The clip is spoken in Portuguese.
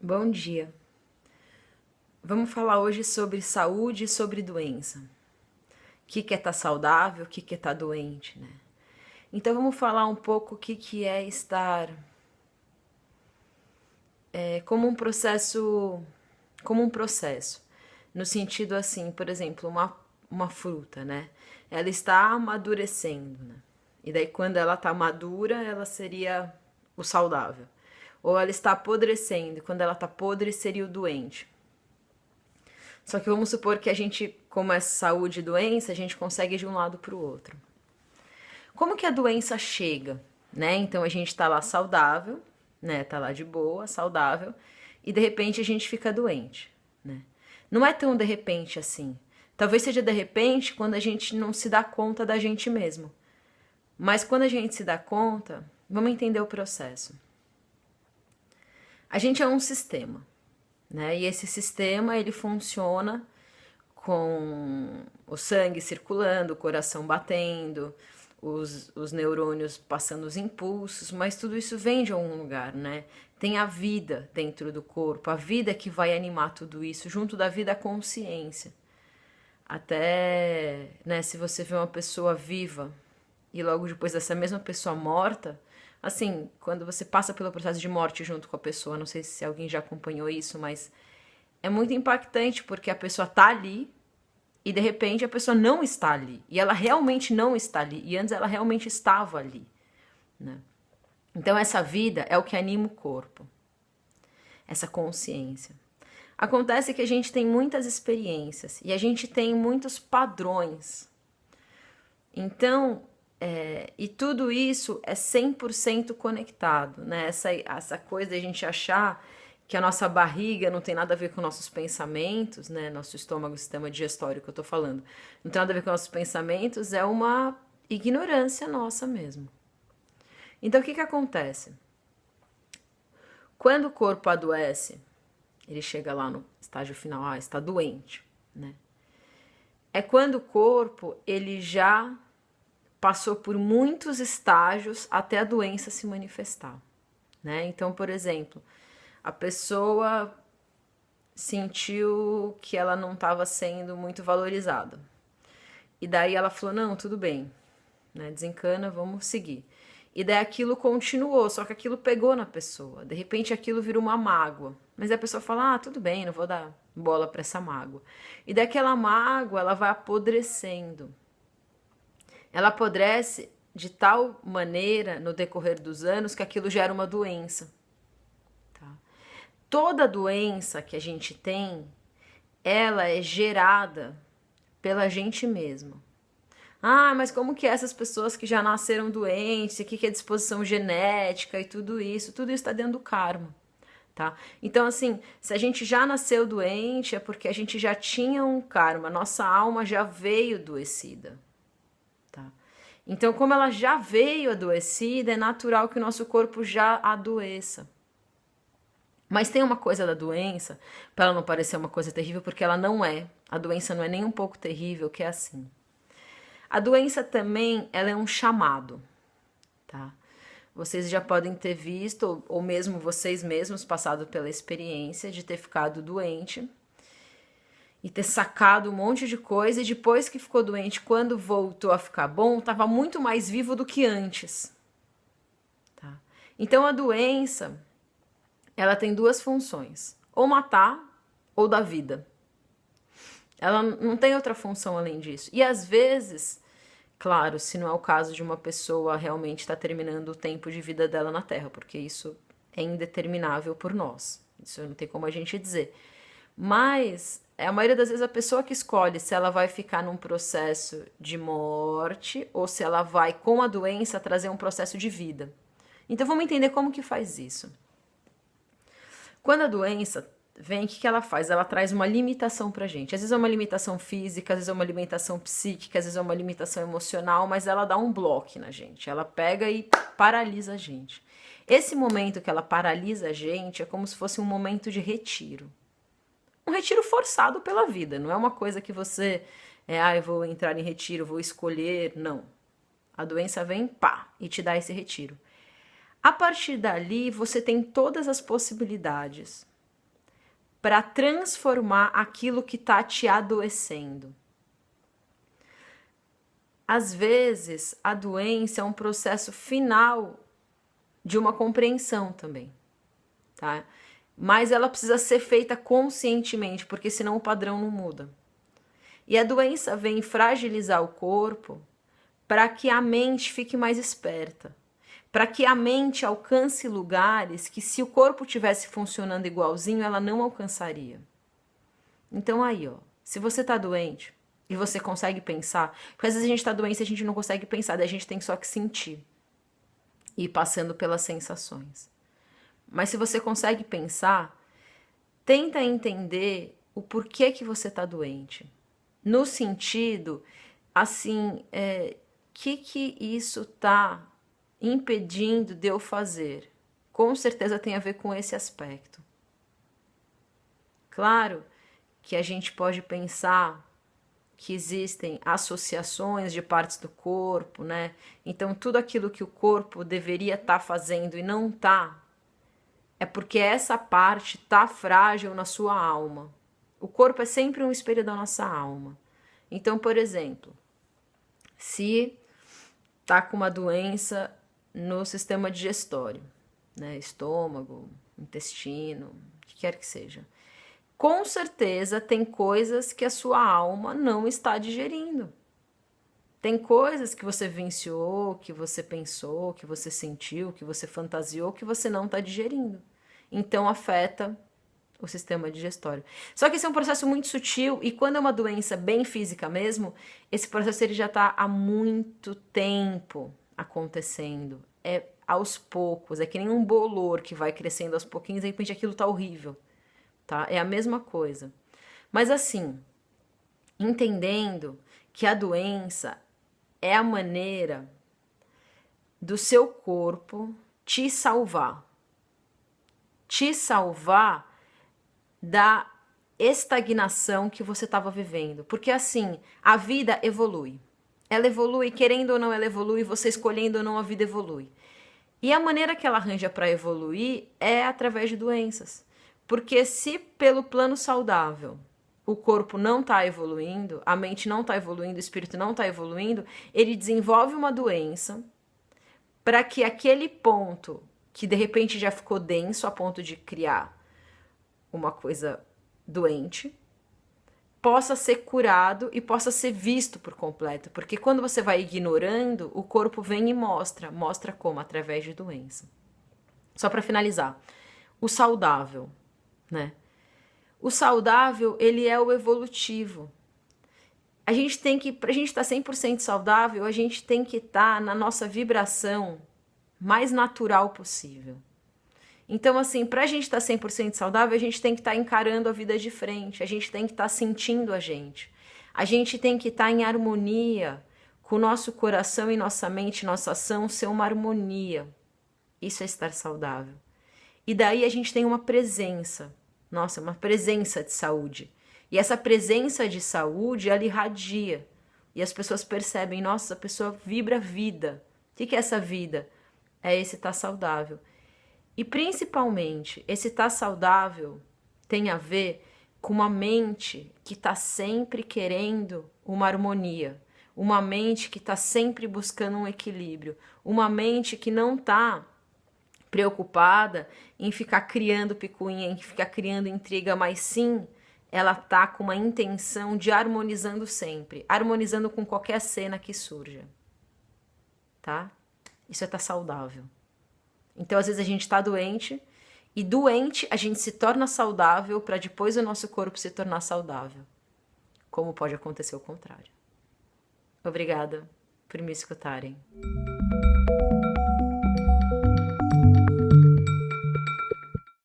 Bom dia. Vamos falar hoje sobre saúde e sobre doença. O que é estar saudável, o que é estar doente, né? Então vamos falar um pouco o que é estar como um processo, no sentido assim, por exemplo, uma fruta, né? Ela está amadurecendo, né? E daí quando ela está madura, ela seria o saudável. Ou ela está apodrecendo, e quando ela está podre, seria o doente. Só que vamos supor que a gente, como é saúde e doença, a gente consegue ir de um lado para o outro. Como que a doença chega, né? Então a gente tá lá saudável, né? Tá lá de boa, saudável, e de repente a gente fica doente, né? Não é tão de repente assim. Talvez seja de repente quando a gente não se dá conta da gente mesmo. Mas quando a gente se dá conta, vamos entender o processo. A gente é um sistema, né? E esse sistema ele funciona com o sangue circulando, o coração batendo, os neurônios passando os impulsos, mas tudo isso vem de algum lugar, né? Tem a vida dentro do corpo, a vida que vai animar tudo isso, junto da vida a consciência. Até, né, se você vê uma pessoa viva e logo depois dessa mesma pessoa morta, assim, quando você passa pelo processo de morte junto com a pessoa, não sei se alguém já acompanhou isso, mas é muito impactante porque a pessoa tá ali e de repente a pessoa não está ali. E ela realmente não está ali. E antes ela realmente estava ali, né? Então essa vida é o que anima o corpo. Essa consciência. Acontece que a gente tem muitas experiências e a gente tem muitos padrões. Então, e tudo isso é 100% conectado, né? Essa coisa de a gente achar que a nossa barriga não tem nada a ver com nossos pensamentos, né? Nosso estômago, sistema digestório que eu tô falando, não tem nada a ver com nossos pensamentos, é uma ignorância nossa mesmo. Então o que acontece? Quando o corpo adoece, ele chega lá no estágio final, está doente, né? É quando o corpo ele já passou por muitos estágios até a doença se manifestar, né? Então, por exemplo, a pessoa sentiu que ela não estava sendo muito valorizada. E daí ela falou: não, tudo bem, né? Desencana, vamos seguir. E daí aquilo continuou, só que aquilo pegou na pessoa. De repente aquilo virou uma mágoa. Mas a pessoa fala: ah, tudo bem, não vou dar bola para essa mágoa. E daquela mágoa ela vai apodrecendo. Ela apodrece de tal maneira no decorrer dos anos que aquilo gera uma doença. Tá? Toda doença que a gente tem, ela é gerada pela gente mesma. Ah, mas como que essas pessoas que já nasceram doentes, o que é disposição genética e tudo isso está dentro do karma, tá? Então, assim, se a gente já nasceu doente, é porque a gente já tinha um karma, nossa alma já veio adoecida, tá? Então, como ela já veio adoecida, é natural que o nosso corpo já adoeça. Mas tem uma coisa da doença, para ela não parecer uma coisa terrível, porque ela não é. A doença não é nem um pouco terrível, que é assim. A doença também, ela é um chamado, tá? Vocês já podem ter visto, ou mesmo vocês mesmos passado pela experiência de ter ficado doente e ter sacado um monte de coisa, e depois que ficou doente, quando voltou a ficar bom, estava muito mais vivo do que antes, tá? Então a doença, ela tem duas funções, ou matar ou dar vida. Ela não tem outra função além disso. E às vezes, claro, se não é o caso de uma pessoa realmente estar terminando o tempo de vida dela na Terra, porque isso é indeterminável por nós. Isso não tem como a gente dizer. Mas a maioria das vezes a pessoa que escolhe se ela vai ficar num processo de morte ou se ela vai, com a doença, trazer um processo de vida. Então vamos entender como que faz isso. Quando a doença vem, o que ela faz? Ela traz uma limitação pra gente. Às vezes é uma limitação física, às vezes é uma limitação psíquica, às vezes é uma limitação emocional, mas ela dá um bloco na gente. Ela pega e paralisa a gente. Esse momento que ela paralisa a gente é como se fosse um momento de retiro. Um retiro forçado pela vida, não é uma coisa que você eu vou entrar em retiro, vou escolher, não. A doença vem, pá, e te dá esse retiro. A partir dali, você tem todas as possibilidades para transformar aquilo que está te adoecendo. Às vezes, a doença é um processo final de uma compreensão também, tá? Mas ela precisa ser feita conscientemente, porque senão o padrão não muda. E a doença vem fragilizar o corpo para que a mente fique mais esperta, para que a mente alcance lugares que, se o corpo tivesse funcionando igualzinho, ela não alcançaria. Então aí, ó, se você tá doente e você consegue pensar, porque às vezes a gente tá doente e a gente não consegue pensar, daí a gente tem só que sentir e ir passando pelas sensações. Mas se você consegue pensar, tenta entender o porquê que você tá doente. No sentido, assim, que isso tá impedindo de eu fazer? Com certeza tem a ver com esse aspecto. Claro que a gente pode pensar que existem associações de partes do corpo, né? Então tudo aquilo que o corpo deveria estar fazendo e não tá, é porque essa parte tá frágil na sua alma. O corpo é sempre um espelho da nossa alma. Então, por exemplo, se tá com uma doença no sistema digestório, né? Estômago, intestino, o que quer que seja. Com certeza tem coisas que a sua alma não está digerindo. Tem coisas que você vivenciou, que você pensou, que você sentiu, que você fantasiou, que você não está digerindo. Então afeta o sistema digestório. Só que esse é um processo muito sutil e quando é uma doença bem física mesmo, esse processo ele já está há muito tempo acontecendo. É aos poucos, é que nem um bolor que vai crescendo aos pouquinhos e de repente aquilo tá horrível, tá? É a mesma coisa. Mas assim, entendendo que a doença é a maneira do seu corpo te salvar. Te salvar da estagnação que você estava vivendo. Porque assim, a vida evolui. Ela evolui, querendo ou não, ela evolui, você escolhendo ou não, a vida evolui. E a maneira que ela arranja para evoluir é através de doenças. Porque se pelo plano saudável o corpo não está evoluindo, a mente não está evoluindo, o espírito não está evoluindo, ele desenvolve uma doença para que aquele ponto que de repente já ficou denso a ponto de criar uma coisa doente, possa ser curado e possa ser visto por completo. Porque quando você vai ignorando, o corpo vem e mostra. Mostra como? Através de doença. Só para finalizar. O saudável, né? O saudável, ele é o evolutivo. A gente tem que, pra gente estar 100% saudável, a gente tem que estar na nossa vibração mais natural possível. Então, assim, pra gente estar 100% saudável, a gente tem que estar encarando a vida de frente, a gente tem que estar sentindo a gente tem que estar em harmonia com o nosso coração e nossa mente, nossa ação ser uma harmonia. Isso é estar saudável. E daí a gente tem uma presença, nossa, uma presença de saúde. E essa presença de saúde, ela irradia. E as pessoas percebem, nossa, a pessoa vibra vida. O que é essa vida? É esse estar saudável. E principalmente, esse estar saudável tem a ver com uma mente que está sempre querendo uma harmonia, uma mente que está sempre buscando um equilíbrio, uma mente que não está preocupada em ficar criando picuinha, em ficar criando intriga, mas sim, ela está com uma intenção de harmonizando sempre, harmonizando com qualquer cena que surja, tá? Isso é estar saudável. Então, às vezes, a gente está doente, e doente a gente se torna saudável para depois o nosso corpo se tornar saudável. Como pode acontecer o contrário. Obrigada por me escutarem.